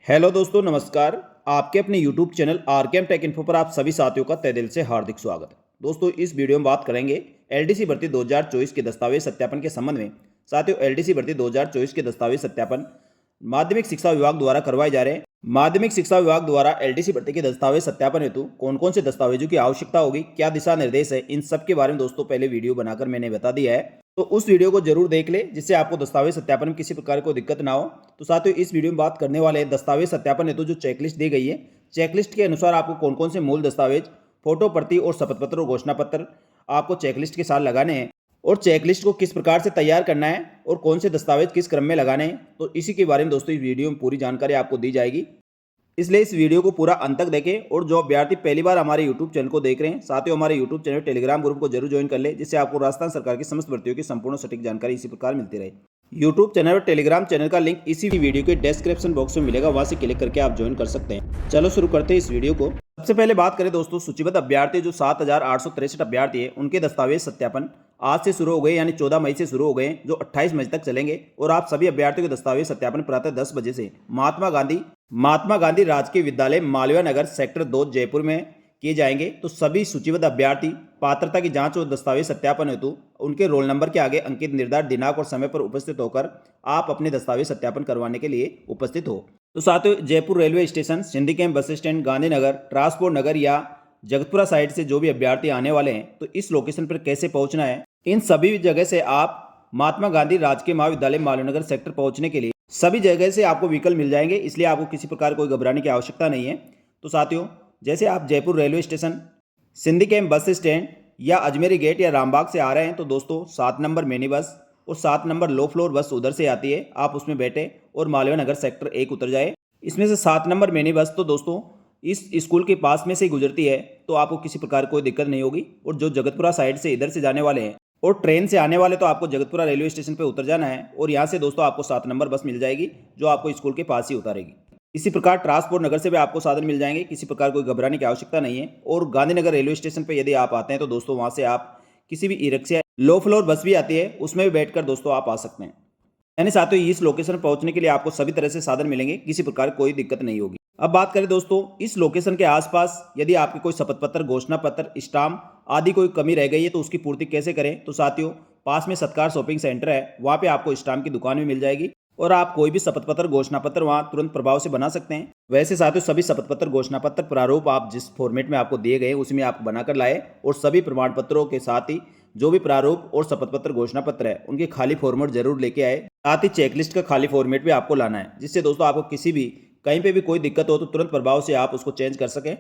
Hello दोस्तों, नमस्कार। आपके अपने YouTube channel RKM take info पर आप सभी साथियों का तहे दिल से हार्दिक स्वागत है। दोस्तों, इस वीडियो में बात करेंगे एलडीसी भर्ती 2024 के दस्तावेज सत्यापन के संबंध में। साथियों, एलडीसी भर्ती 2024 के दस्तावेज सत्यापन माध्यमिक शिक्षा विभाग द्वारा करवाए जा रहे हैं। माध्यमिक शिक्षा विभाग द्वारा एलडीसी भर्ती के दस्तावेज सत्यापन हेतु कौन कौन से दस्तावेजों की आवश्यकता होगी, क्या दिशा निर्देश है, इन सब के बारे में दोस्तों पहले वीडियो बनाकर मैंने बता दिया है। तो उस वीडियो को जरूर देख ले, जिससे आपको दस्तावेज सत्यापन में किसी प्रकार को दिक्कत ना हो। तो साथियों, इस वीडियो में बात करने वाले हैं दस्तावेज सत्यापन हेतु जो चेकलिस्ट दी गई है। चेकलिस्ट के अनुसार आपको कौन कौन से मूल दस्तावेज, फोटो प्रति और शपथ पत्र और घोषणा पत्र आपको चेकलिस्ट के साथ लगाने हैं, और चेकलिस्ट को किस प्रकार से तैयार करना है और कौन से दस्तावेज किस क्रम में लगाने हैं। तो इसी के बारे में दोस्तों इस वीडियो में पूरी जानकारी आपको दी जाएगी, इसलिए इस वीडियो को पूरा अंत तक देखें। और जो अभ्यर्थी पहली बार हमारे यूट्यूब चैनल को देख रहे हैं, साथियों हमारे यूट्यूब चैनल टेलीग्राम ग्रुप को जरूर ज्वाइन कर ले, जिससे आपको राजस्थान सरकार की समस्त भर्तियों की संपूर्ण सटीक जानकारी इसी प्रकार मिलती रहे। यूट्यूब चैनल और टेलीग्राम चैनल का लिंक इसी वीडियो के डिस्क्रिप्शन बॉक्स में मिलेगा, वहां से क्लिक करके आप ज्वाइन कर सकते हैं। चलो शुरू करते हैं इस वीडियो को। सबसे पहले बात करें दोस्तों, सूचीबद्ध अभ्यर्थी जो 7,863 अभ्यर्थी है, उनके दस्तावेज सत्यापन आज से शुरू हो गए, यानी 14 मई से शुरू हो गए, जो 28 मई तक चलेंगे। और आप सभी अभ्यर्थियों के दस्तावेज सत्यापन प्रातः 10 बजे से महात्मा गांधी राजकीय विद्यालय मालवीय नगर सेक्टर 2 जयपुर में किए जाएंगे। तो सभी सूचीबद्ध अभ्यर्थी पात्रता की जांच और दस्तावेज सत्यापन हेतु उनके रोल नंबर के आगे अंकित निर्धारित दिनांक और समय पर उपस्थित होकर आप अपने दस्तावेज सत्यापन करवाने के लिए उपस्थित हो। तो साथियों, Jaipur railway station, Sindhi camp bus stand, Gandhinagar, transport नगर या जगतपुरा साइड से जो भी अभ्यर्थी आने वाले हैं, तो इस लोकेशन पर कैसे पहुंचना है, इन सभी जगह से आप महात्मा गांधी राजकीय महाविद्यालय मालवीय सेक्टर पहुंचने के लिए सभी जगह से आपको व्हीकल मिल जाएंगे, इसलिए आपको किसी प्रकार कोई घबराने की आवश्यकता नहीं है। तो साथियों, जैसे आप Jaipur railway station, Sindhi camp bus stand या अजमेरी गेट या रामबाग से आ रहे हैं, तो दोस्तों 7 नंबर मिनी बस और 7 नंबर लो फ्लोर बस उधर से आती है, आप उसमें बैठे और मालवीय नगर सेक्टर 1 उतर जाए। इसमें से 7 नंबर मिनी बस तो दोस्तों इस स्कूल के पास में से ही गुजरती है, तो आपको किसी प्रकार कोई दिक्कत नहीं होगी। और जो जगतपुरा साइड से इधर से जाने वाले हैं और ट्रेन से आने वाले, तो आपको जगतपुरा रेलवे स्टेशन पे उतर जाना है, और यहाँ से दोस्तों आपको 7 नंबर बस मिल जाएगी, जो आपको स्कूल के पास ही उतारेगी। इसी प्रकार ट्रांसपोर्ट नगर से भी आपको साधन मिल जाएंगे, किसी प्रकार कोई घबराने की आवश्यकता नहीं है। और गांधीनगर रेलवे स्टेशन पर यदि आप आते हैं, तो दोस्तों वहाँ से आप किसी भी ई रिक्शा, लो फ्लोर बस भी आती है, उसमें भी बैठकर दोस्तों आप आ सकते हैं। यानी साथियों, इस लोकेशन पर पहुंचने के लिए आपको सभी तरह से साधन मिलेंगे, किसी प्रकार कोई दिक्कत नहीं होगी। अब बात करें दोस्तों, इस लोकेशन के आसपास यदि आपके कोई शपथ पत्र, घोषणा पत्र, स्टाम्प आदि कोई कमी रह गई है, तो उसकी पूर्ति कैसे करें। तो साथियों, पास में सत्कार शॉपिंग सेंटर है, वहाँ पे आपको स्टाम्प की दुकान भी मिल जाएगी, और आप कोई भी शपथ पत्र, घोषणा पत्र वहाँ तुरंत प्रभाव से बना सकते हैं। वैसे साथियों, सभी शपथ पत्र, घोषणा पत्र प्रारूप आप जिस फॉर्मेट में आपको दिए गए उसमें आप बनाकर लाए, और सभी प्रमाण पत्रों के साथ ही जो भी प्रारूप और शपथ पत्र, घोषणा पत्र है, उनके खाली फॉर्मेट जरूर लेके आए। साथ ही चेकलिस्ट का खाली फॉर्मेट भी आपको लाना है, जिससे दोस्तों आपको किसी भी कहीं पे भी कोई दिक्कत हो तो तुरंत प्रभाव से आप उसको चेंज कर सकें।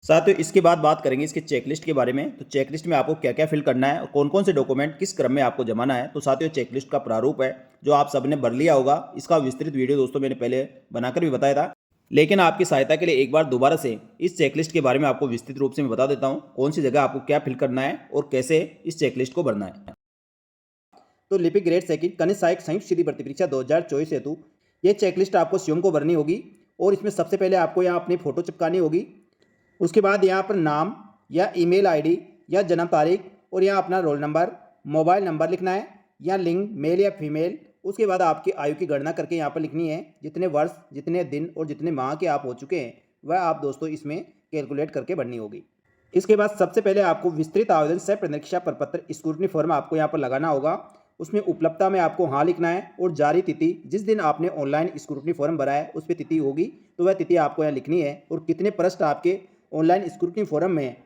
साथियों, इसके बाद बात करेंगे इसके चेकलिस्ट के बारे में। तो चेकलिस्ट में आपको क्या क्या फिल करना है और कौन कौन से डॉक्यूमेंट किस क्रम में आपको जमाना है। तो साथियों, चेकलिस्ट का प्रारूप है जो आप सबने भर लिया होगा, इसका विस्तृत वीडियो दोस्तों मैंने पहले बनाकर भी बताया था, लेकिन आपकी सहायता के लिए एक बार दोबारा से इस चेकलिस्ट के बारे में आपको विस्तृत रूप से मैं बता देता हूँ, कौन सी जगह आपको क्या फिल करना है और कैसे इस चेकलिस्ट को भरना है। तो लिपिक ग्रेड सेकंड कनिष्ठ सहायक संयुक्त सीधी भर्ती परीक्षा 2024 हेतु ये चेकलिस्ट आपको स्वयं को भरनी होगी, और इसमें सबसे पहले आपको यहाँ अपनी फ़ोटो चिपकानी होगी। उसके बाद यहाँ पर नाम या ईमेल आईडी या जन्म तारीख, और यहाँ अपना रोल नंबर, मोबाइल नंबर लिखना है, या लिंग मेल या फीमेल। उसके बाद आपकी आयु की गणना करके यहाँ पर लिखनी है, जितने वर्ष, जितने दिन और जितने माह के आप हो चुके हैं, वह आप दोस्तों इसमें कैलकुलेट करके भरनी होगी। इसके बाद सबसे पहले आपको विस्तृत आवेदन सह परीक्षा प्रपत्र स्क्रूटनी फॉर्म आपको यहाँ पर लगाना होगा। उसमें उपलब्धता में आपको हाँ लिखना है, और जारी तिथि जिस दिन आपने ऑनलाइन स्क्रूटनी फॉर्म भरा है उस पर तिथि होगी, तो वह तिथि आपको यहाँ लिखनी है। और कितने प्रश्न आपके ऑनलाइन स्क्रूटनी फॉर्म में है,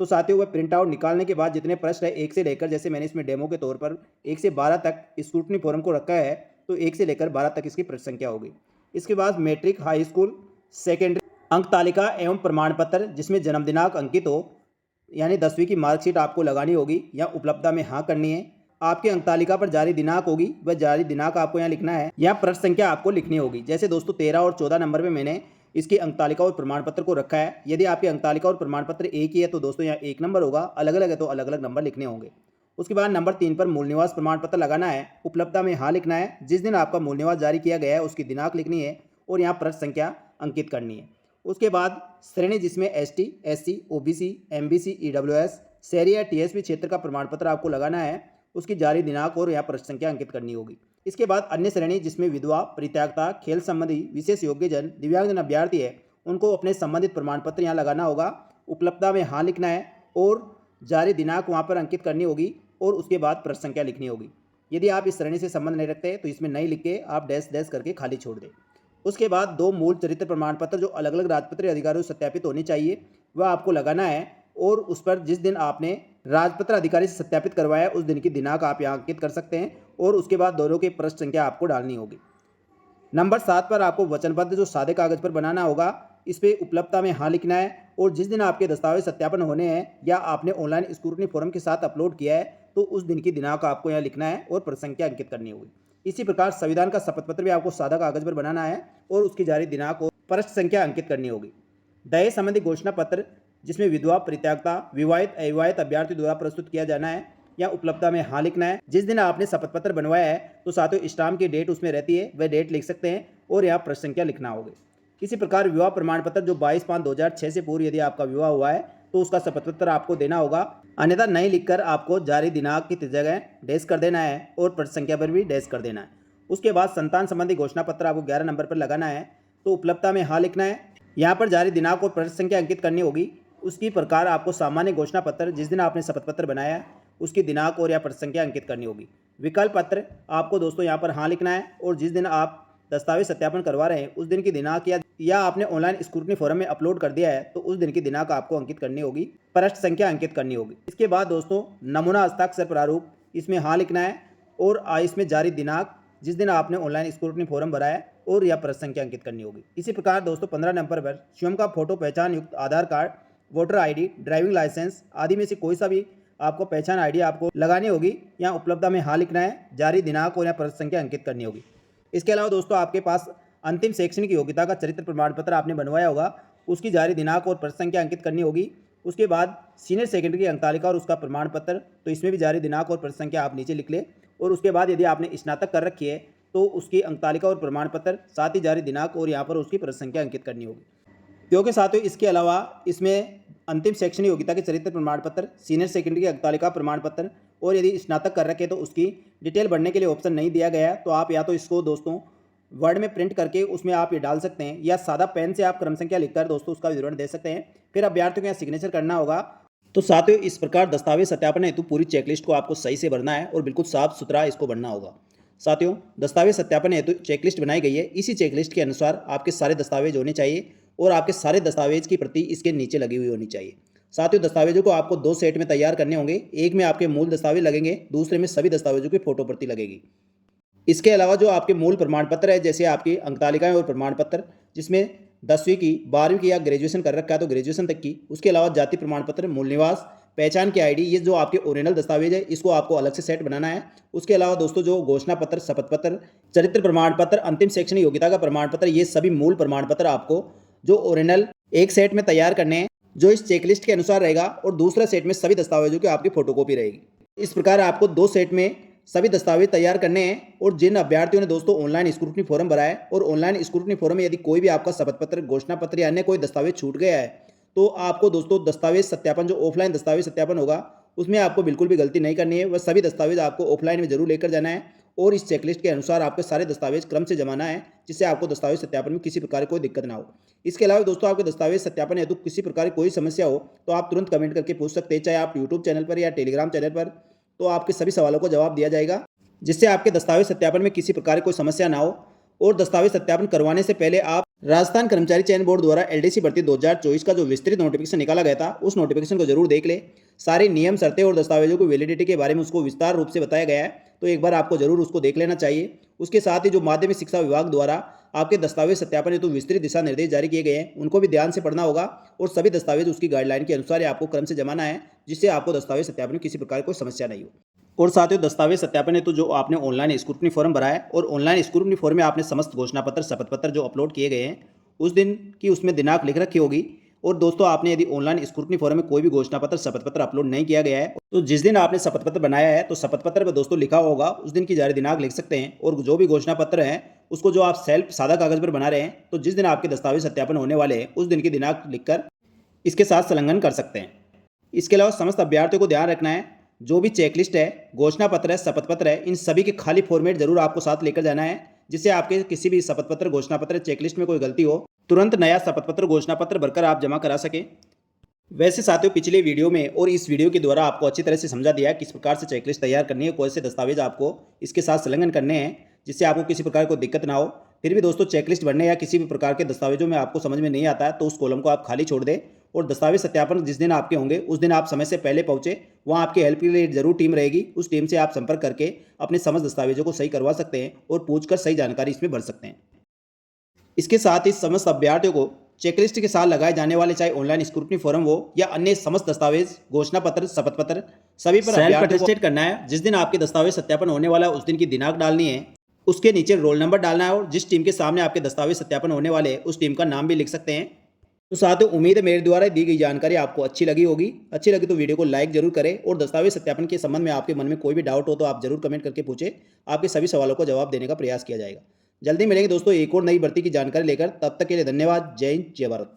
तो साथियों वह प्रिंट आउट निकालने के बाद जितने प्रश्न है 1 से लेकर, जैसे मैंने इसमें डेमो के तौर पर 1 से 12 तक स्क्रूटनी फॉर्म को रखा है, तो 1 से लेकर 12 तक इसकी प्रश्न संख्या होगी। इसके बाद मैट्रिक, हाई स्कूल, सेकेंडरी अंक तालिका एवं प्रमाण पत्र जिसमें जन्म दिनांक अंकित हो, यानी 10वीं की मार्कशीट आपको लगानी होगी या उपलब्धता में हाँ करनी है। आपके अंक तालिका पर जारी दिनांक होगी, वह जारी दिनांक आपको यहाँ लिखना है, या प्रश्न संख्या आपको लिखनी होगी। जैसे दोस्तों 13 और 14 नंबर में मैंने इसकी अंक तालिका और प्रमाण पत्र को रखा है। यदि आपकी अंक तालिका और प्रमाण पत्र एक ही है, तो दोस्तों यहाँ 1 नंबर होगा, अलग अलग है तो अलग अलग नंबर लिखने होंगे। उसके बाद नंबर 3 पर मूल निवास प्रमाण पत्र लगाना है, उपलब्धता में हाँ लिखना है, जिस दिन आपका मूल निवास जारी किया गया है उसकी दिनांक लिखनी है, और यहाँ प्रश्न संख्या अंकित करनी है। उसके बाद श्रेणी जिसमें ST, SC, OBC, MBC, EWS, शहरी या TSP क्षेत्र का प्रमाण पत्र आपको लगाना है, उसकी जारी दिनांक और यहाँ प्रश्न संख्या अंकित करनी होगी। इसके बाद अन्य श्रेणी जिसमें विधवा, परित्यक्ता, खेल संबंधी, विशेष योग्यजन, दिव्यांगजन अभ्यर्थी है उनको अपने संबंधित प्रमाण पत्र यहाँ लगाना होगा। उपलब्धता में हाँ लिखना है और जारी दिनांक वहाँ पर अंकित करनी होगी और उसके बाद प्रश्न संख्या लिखनी होगी। यदि आप इस श्रेणी से संबंध नहीं रखते तो इसमें नहीं लिख के आप डैश डैश करके खाली छोड़ दें। उसके बाद 2 मूल चरित्र प्रमाण पत्र जो अलग अलग राजपत्रित अधिकारियों से सत्यापित होनी चाहिए वह आपको लगाना है और उस पर जिस दिन आपने राजपत्र अधिकारी से सत्यापित करवाया उस दिन की दिनांक आप यहाँ अंकित कर सकते हैं और उसके बाद दोनों की प्रश्न संख्या आपको डालनी होगी। नंबर 7 पर आपको वचनबद्ध जो सादे कागज पर बनाना होगा, इस पर उपलब्धता में हाँ लिखना है और जिस दिन आपके दस्तावेज सत्यापन होने हैं या आपने ऑनलाइन स्क्रूटनी फॉर्म के साथ अपलोड किया है तो उस दिन की दिनांक आपको यहाँ लिखना है और प्रश्न संख्या अंकित करनी होगी। इसी प्रकार संविधान का शपथ पत्र भी आपको सादा कागज पर बनाना है और उसकी जारी दिनांक और प्रश्न संख्या अंकित करनी होगी। दहेज संबंधी घोषणा पत्र जिसमें विधवा, परित्यक्ता, विवाहित, अविवाहित अभ्यर्थी द्वारा प्रस्तुत किया जाना है या उपलब्धता में हाँ लिखना है। जिस दिन आपने शपथ पत्र बनवाया है तो साथियों स्टाम्प की डेट उसमें रहती है, वह डेट लिख सकते हैं और यहाँ प्रश्न संख्या लिखना होगी। इसी प्रकार विवाह प्रमाण पत्र जो 22/5/2006 से पूर्व यदि आपका विवाह हुआ है तो उसका शपथ पत्र आपको देना होगा, अन्यथा नहीं लिखकर आपको जारी दिनांक की जगह डैश कर देना है और प्रश्न संख्या पर भी डैश कर देना है। उसके बाद संतान संबंधी घोषणा पत्र आपको 11 नंबर पर लगाना है, तो उपलब्धता में हाँ लिखना है, यहाँ पर जारी दिनांक और प्रश्न संख्या अंकित करनी होगी। उसकी प्रकार आपको सामान्य घोषणा पत्र जिस दिन आपने शपथ पत्र बनाया है उसकी दिनांक और या प्रश्न संख्या अंकित करनी होगी। विकल्प पत्र आपको दोस्तों यहाँ पर हाँ लिखना है और जिस दिन आप दस्तावेज सत्यापन करवा रहे हैं उस दिन की दिनांक या आपने ऑनलाइन स्क्रूटनी फॉर्म में अपलोड कर दिया है तो उस दिन की दिनांक आपको अंकित करनी होगी, प्रश्न संख्या अंकित करनी होगी। इसके बाद दोस्तों नमूना हस्ताक्षर प्रारूप, इसमें हाँ लिखना है और इसमें जारी दिनांक जिस दिन आपने ऑनलाइन स्क्रूटनी फॉर्म भरा है और यह प्रश्न संख्या अंकित करनी होगी। इसी प्रकार दोस्तों 15 नंबर पर स्वयं का फोटो पहचान युक्त Aadhaar card, voter ID, driving licence आदि में से कोई सा भी आपको पहचान ID आपको लगानी होगी। यहाँ उपलब्धता में हाँ लिखना है, जारी दिनांक और यहाँ प्रश्न संख्या अंकित करनी होगी। इसके अलावा दोस्तों आपके पास अंतिम शैक्षणिक योग्यता का चरित्र प्रमाण पत्र आपने बनवाया होगा, उसकी जारी दिनांक और प्रश्न संख्या अंकित करनी होगी। उसके बाद सीनियर सेकेंडरी की अंकतालिका और उसका प्रमाण पत्र, तो इसमें भी जारी दिनांक और प्रश्न संख्या आप नीचे लिख लें। और उसके बाद यदि आपने स्नातक कर रखी है तो उसकी अंकतालिका और प्रमाण पत्र, साथ ही जारी दिनांक और यहाँ पर उसकी प्रश्न संख्या अंकित करनी होगी। क्योंकि साथियों इसके अलावा इसमें अंतिम शैक्षणिक योग्यता के चरित्र प्रमाण पत्र, सीनियर सेकेंडरी की अंकतालिका प्रमाण पत्र और यदि स्नातक कर रखे तो उसकी डिटेल भरने के लिए ऑप्शन नहीं दिया गया है, तो आप या तो इसको दोस्तों वर्ड में प्रिंट करके उसमें आप ये डाल सकते हैं या सादा पेन से आप क्रम संख्या लिखकर दोस्तों उसका विवरण दे सकते हैं। फिर अभ्यर्थियों को यहाँ सिग्नेचर करना होगा। तो साथियों इस प्रकार दस्तावेज सत्यापन हेतु पूरी चेकलिस्ट को आपको सही से भरना है और बिल्कुल साफ सुथरा इसको भरना होगा। साथियों दस्तावेज सत्यापन हेतु चेकलिस्ट बनाई गई है, इसी चेकलिस्ट के अनुसार आपके सारे दस्तावेज होने चाहिए और आपके सारे दस्तावेज की प्रति इसके नीचे लगी हुई होनी चाहिए। साथियों दस्तावेजों को आपको 2 सेट में तैयार करने होंगे, एक में आपके मूल दस्तावेज लगेंगे, दूसरे में सभी दस्तावेजों की फोटो प्रति लगेगी। इसके अलावा जो आपके मूल प्रमाण पत्र है जैसे आपकी अंकतालिकाएं और प्रमाण पत्र जिसमें 10वीं की, 12वीं की या ग्रेजुएशन कर रखा है तो ग्रेजुएशन तक की, उसके अलावा जाति प्रमाण पत्र, मूल निवास, पहचान की ID, ये जो आपके ओरिजिनल दस्तावेज है इसको आपको अलग से सेट बनाना है। उसके अलावा दोस्तों जो घोषणा पत्र, शपथ पत्र, चरित्र प्रमाण पत्र, अंतिम शैक्षणिक योग्यता का प्रमाण पत्र, ये सभी मूल प्रमाण पत्र आपको जो ओरिजिनल एक सेट में तैयार करने हैं जो इस चेकलिस्ट के अनुसार रहेगा और दूसरा सेट में सभी दस्तावेजों की आपकी फोटोकॉपी रहेगी। इस प्रकार आपको 2 सेट में सभी दस्तावेज तैयार करने हैं। और जिन अभ्यर्थियों ने दोस्तों ऑनलाइन स्क्रूटनी फॉर्म भरा है और ऑनलाइन स्क्रूटनी फॉर्म में यदि कोई भी आपका शपथ पत्र, घोषणा पत्र या अन्य कोई दस्तावेज छूट गया है तो आपको दोस्तों दस्तावेज सत्यापन जो ऑफलाइन दस्तावेज सत्यापन होगा उसमें आपको बिल्कुल भी गलती नहीं करनी है। वह सभी दस्तावेज आपको ऑफलाइन में जरूर लेकर जाना है और इस चेकलिस्ट के अनुसार आपके सारे दस्तावेज क्रम से जमाना है जिससे आपको दस्तावेज सत्यापन में किसी प्रकार की कोई दिक्कत ना हो। इसके अलावा दोस्तों आपके दस्तावेज सत्यापन हेतु किसी प्रकार की कोई समस्या हो तो आप तुरंत कमेंट करके पूछ सकते हैं, चाहे आप यूट्यूब चैनल पर या टेलीग्राम चैनल पर, तो आपके सभी सवालों को जवाब दिया जाएगा जिससे आपके दस्तावेज सत्यापन में किसी प्रकार की कोई समस्या ना हो। और दस्तावेज सत्यापन करवाने से पहले आप राजस्थान कर्मचारी चयन बोर्ड द्वारा LDC भर्ती 2024 का जो विस्तृत नोटिफिकेशन निकाला गया था उस नोटिफिकेशन को जरूर देख ले। सारे नियम, शर्तें और दस्तावेजों की वैलिडिटी के बारे में उसको विस्तार रूप से बताया गया है, तो एक बार आपको जरूर उसको देख लेना चाहिए। उसके साथ ही जो माध्यमिक शिक्षा विभाग द्वारा आपके दस्तावेज सत्यापन हेतु विस्तृत दिशा निर्देश जारी किए गए हैं उनको भी ध्यान से पढ़ना होगा और सभी दस्तावेज उसकी गाइडलाइन के अनुसार आपको क्रम से जमाना है जिससे आपको दस्तावेज सत्यापन में किसी प्रकार की कोई समस्या नहीं हो। और साथियों दस्तावेज सत्यापन हेतु जो आपने ऑनलाइन स्क्रूटनी फॉर्म भरा है और ऑनलाइन स्क्रूटनी फॉर्म में आपने समस्त घोषणा पत्र, शपथ पत्र जो अपलोड किए गए हैं उस दिन की उसमें दिनांक लिख रखी होगी। और दोस्तों आपने यदि ऑनलाइन स्क्रूटनी फॉर्म में कोई भी घोषणा पत्र, शपथ पत्र अपलोड नहीं किया गया है तो जिस दिन आपने शपथ पत्र बनाया है तो शपथ पत्र पर दोस्तों लिखा होगा उस दिन की जारी दिनांक लिख सकते हैं। और जो भी घोषणा पत्र है उसको जो आप सेल्फ सादा कागज पर बना रहे हैं तो जिस दिन आपके दस्तावेज सत्यापन होने वाले हैं उस दिन की दिनांक लिखकर इसके साथ संलग्न कर सकते हैं। इसके अलावा समस्त अभ्यर्थियों को ध्यान रखना है जो भी चेकलिस्ट है, घोषणा पत्र है, शपथ पत्र है, इन सभी के खाली फॉर्मेट जरूर आपको साथ लेकर जाना है, जिससे आपके किसी भी शपथ पत्र, घोषणा पत्र, चेकलिस्ट में कोई गलती हो, तुरंत नया शपथ पत्र, घोषणा पत्र भरकर आप जमा करा सकें। वैसे साथियों, पिछले वीडियो में और इस वीडियो के द्वारा आपको अच्छी तरह से समझा दिया है किस प्रकार से चेकलिस्ट तैयार करनी है, कौन से दस्तावेज आपको इसके साथ संलग्न करने हैं, जिससे आपको किसी प्रकार को दिक्कत ना हो। फिर भी दोस्तों, चेकलिस्ट भरने या किसी भी प्रकार के दस्तावेजों में आपको समझ में नहीं आता है तो उस कॉलम को आप खाली छोड़ दें और दस्तावेज सत्यापन जिस दिन आपके होंगे उस दिन आप समय से पहले पहुंचे। वहां आपकी हेल्प के लिए जरूर टीम रहेगी, उस टीम से आप संपर्क करके अपने समस्त दस्तावेजों को सही करवा सकते हैं और पूछकर सही जानकारी इसमें भर सकते हैं। इसके साथ ही समस्त अभ्यर्थियों को चेकलिस्ट के साथ लगाए जाने वाले चाहे ऑनलाइन स्क्रूटनी फॉर्म हो या अन्य समस्त दस्तावेज, घोषणा पत्र, शपथ पत्र, सभी पर सेल्फ अटेस्टेड करना है। जिस दिन आपके दस्तावेज सत्यापन होने वाला है उस दिन की दिनांक डालनी है, उसके नीचे रोल नंबर डालना है और जिस टीम के सामने आपके दस्तावेज सत्यापन होने वाले हैं उस टीम का नाम भी लिख सकते हैं। तो साथियों, उम्मीद है मेरे द्वारा दी गई जानकारी आपको अच्छी लगी होगी। अच्छी लगी तो वीडियो को लाइक जरूर करें और दस्तावेज सत्यापन के संबंध में आपके मन में कोई भी डाउट हो तो आप जरूर कमेंट करके पूछें। आपके सभी सवालों को जवाब देने का प्रयास किया जाएगा। जल्दी मिलेंगे दोस्तों एक और नई भर्ती की जानकारी लेकर। तब तक के लिए धन्यवाद। जय हिंद, जय भारत।